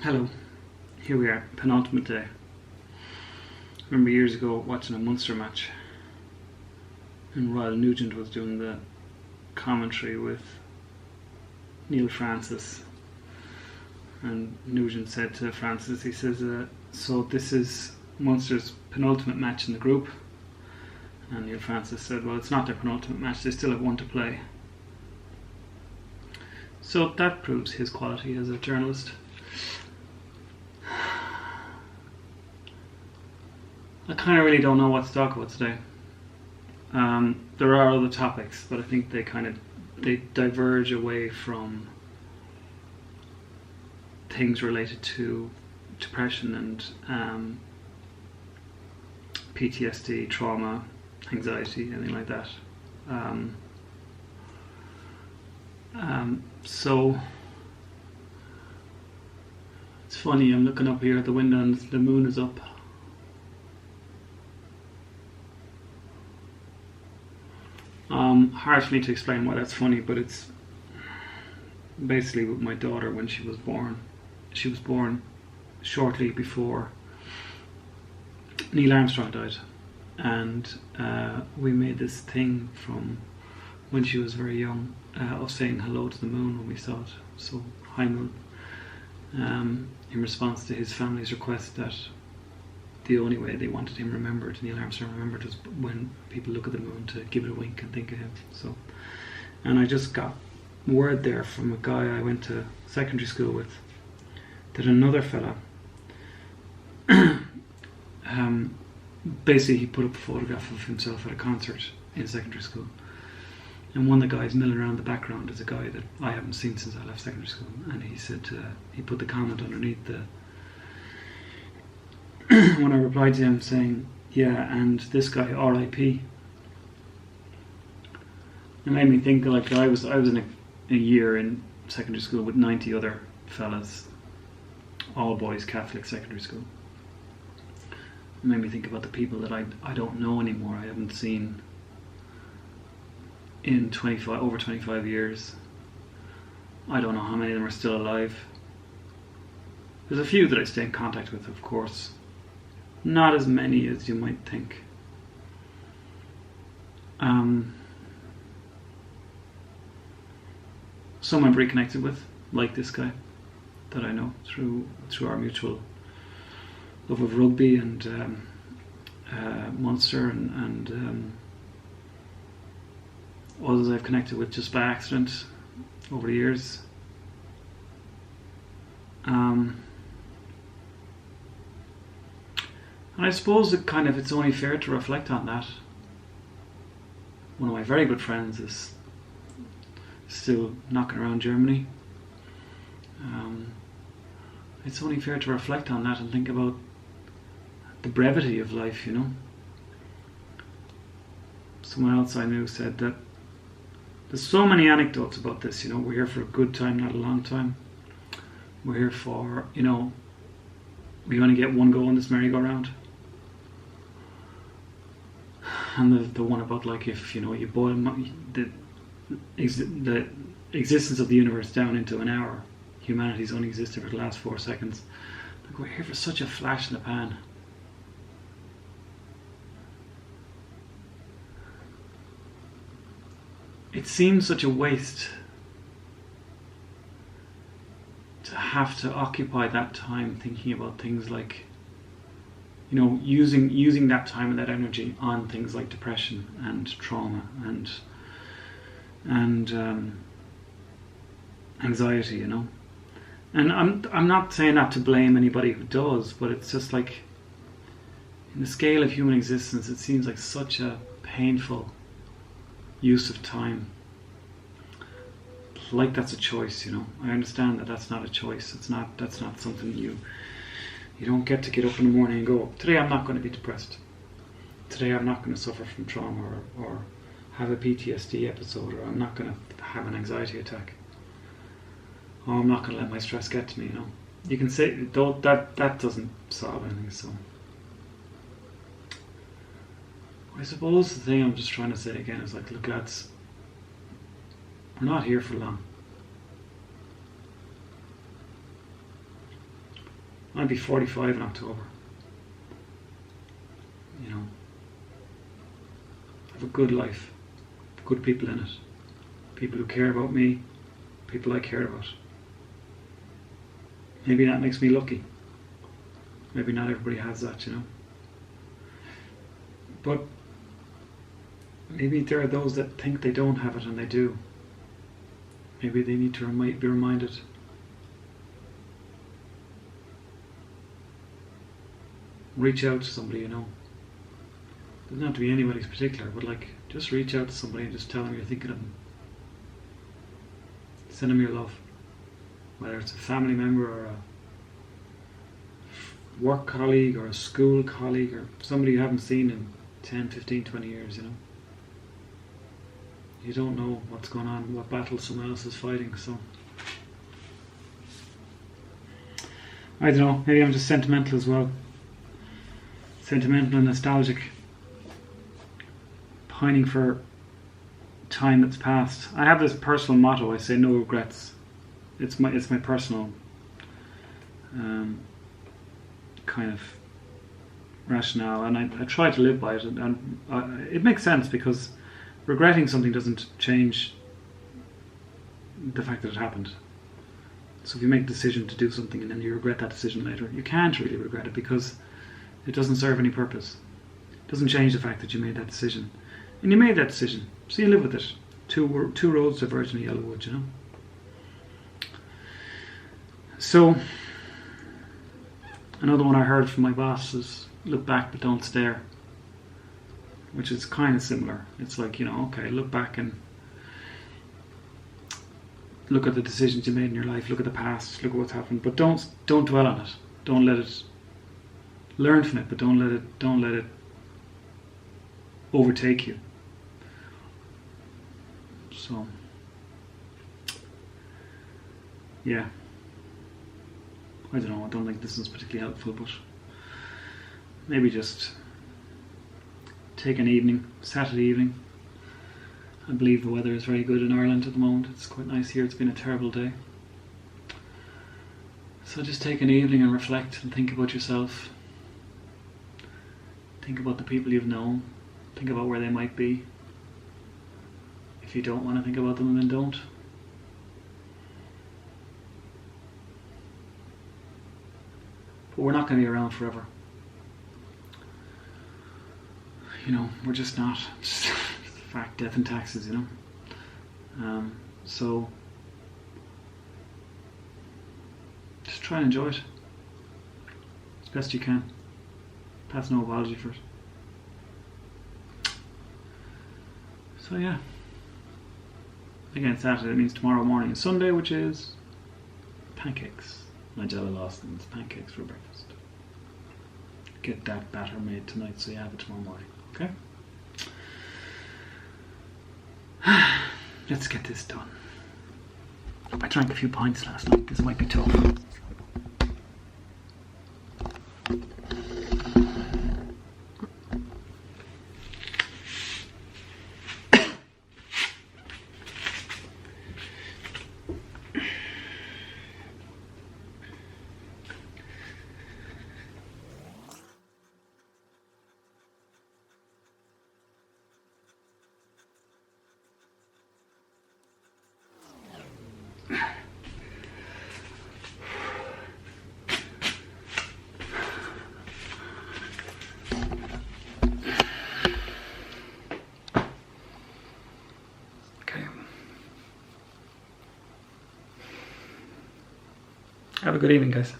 Hello, here we are, penultimate day. I remember years ago watching a Munster match and Royal Nugent was doing the commentary with Neil Francis, and Nugent said to Francis, he says, so this is Munster's penultimate match in the group, and Neil Francis said, well, it's not their penultimate match, they still have one to play. So that proves his quality as a journalist. I kind of really don't know what to talk about today. There are other topics, but I think they diverge away from things related to depression and PTSD, trauma, anxiety, anything like that. So it's funny, I'm looking up here at the window and the moon is up. Hard for me to explain why that's funny, but it's basically with my daughter when she was born. She was born shortly before Neil Armstrong died, and we made this thing from when she was very young of saying hello to the moon when we saw it. So, hi moon, in response to his family's request that the only way they wanted him remembered, Neil Armstrong remembered, was when people look at the moon to give it a wink and think of him. So, and I just got word there from a guy I went to secondary school with that another fella, basically he put up a photograph of himself at a concert in secondary school, and one of the guys milling around the background is a guy that I haven't seen since I left secondary school, and he said he put the comment underneath the when I replied to him saying, yeah, and this guy R.I.P. It made me think, like, I was in a year in secondary school with 90 other fellas, all boys Catholic secondary school. It made me think about the people that I don't know anymore, I haven't seen in over 25 years. I don't know how many of them are still alive. There's a few that I stay in contact with, of course. Not as many as you might think. Some I've reconnected with, like this guy that I know through our mutual love of rugby and Munster and others I've connected with just by accident over the years. And I suppose it's only fair to reflect on that. One of my very good friends is still knocking around Germany. It's only fair to reflect on that and think about the brevity of life, you know. Someone else I knew said that there's so many anecdotes about this, you know. We're here for a good time, not a long time. We're here for, you know, we only get one go on this merry-go-round. And the one about, like, if, you know, you boil the existence of the universe down into an hour, humanity's only existed for the last 4 seconds. Like, we're here for such a flash in the pan. It seems such a waste to have to occupy that time thinking about things like, you know, using that time and that energy on things like depression and trauma and anxiety, you know. And I'm not saying that to blame anybody who does, but it's just like, in the scale of human existence, it seems like such a painful use of time. Like that's a choice, you know. I understand that that's not a choice. That's not something you don't get to get up in the morning and go, today I'm not going to be depressed. Today I'm not going to suffer from trauma or have a PTSD episode, or I'm not going to have an anxiety attack. Or I'm not going to let my stress get to me, you know. You can say, though, that doesn't solve anything, so. I suppose the thing I'm just trying to say again is, like, look, lads, we're not here for long. I'll be 45 in October. You know, I have a good life, good people in it, people who care about me, people I care about. Maybe that makes me lucky. Maybe not everybody has that, you know. But maybe there are those that think they don't have it and they do. Maybe they need to be reminded. Reach out to somebody, you know. Doesn't have to be anybody's particular, but like, just reach out to somebody and just tell them you're thinking of them. Send them your love. Whether it's a family member or a work colleague or a school colleague or somebody you haven't seen in 10, 15, 20 years, you know. You don't know what's going on, what battle someone else is fighting, so. I don't know, maybe I'm just sentimental as well. Sentimental and nostalgic. Pining for time that's passed. I have this personal motto, I say no regrets. It's my personal kind of rationale, and I try to live by it, and it makes sense because regretting something doesn't change the fact that it happened. So if you make a decision to do something and then you regret that decision later, you can't really regret it because it doesn't serve any purpose. It doesn't change the fact that you made that decision. And you made that decision, so you live with it. Two roads diverge in a yellow wood, you know. So, another one I heard from my boss is, look back but don't stare. Which is kind of similar. It's like, you know, okay, look back and look at the decisions you made in your life, look at the past, look at what's happened, but don't dwell on it. Don't let it, learn from it, but don't let it overtake you. So, yeah. I don't know, I don't think this is particularly helpful, but maybe just take an evening, Saturday evening. I believe the weather is very good in Ireland at the moment. It's quite nice here. It's been a terrible day. So just take an evening and reflect and think about yourself. Think about the people you've known. Think about where they might be. If you don't want to think about them, then don't. But we're not going to be around forever. You know, we're just not. Just fact, death and taxes, you know. So just try and enjoy it as best you can. Pass no apology for it. So yeah. Again, Saturday means tomorrow morning and Sunday, which is pancakes. Nigella Lawson's pancakes for breakfast. Get that batter made tonight so you have it tomorrow morning. Okay? Let's get this done. I drank a few pints last night. This might be tough. Have a good evening, guys.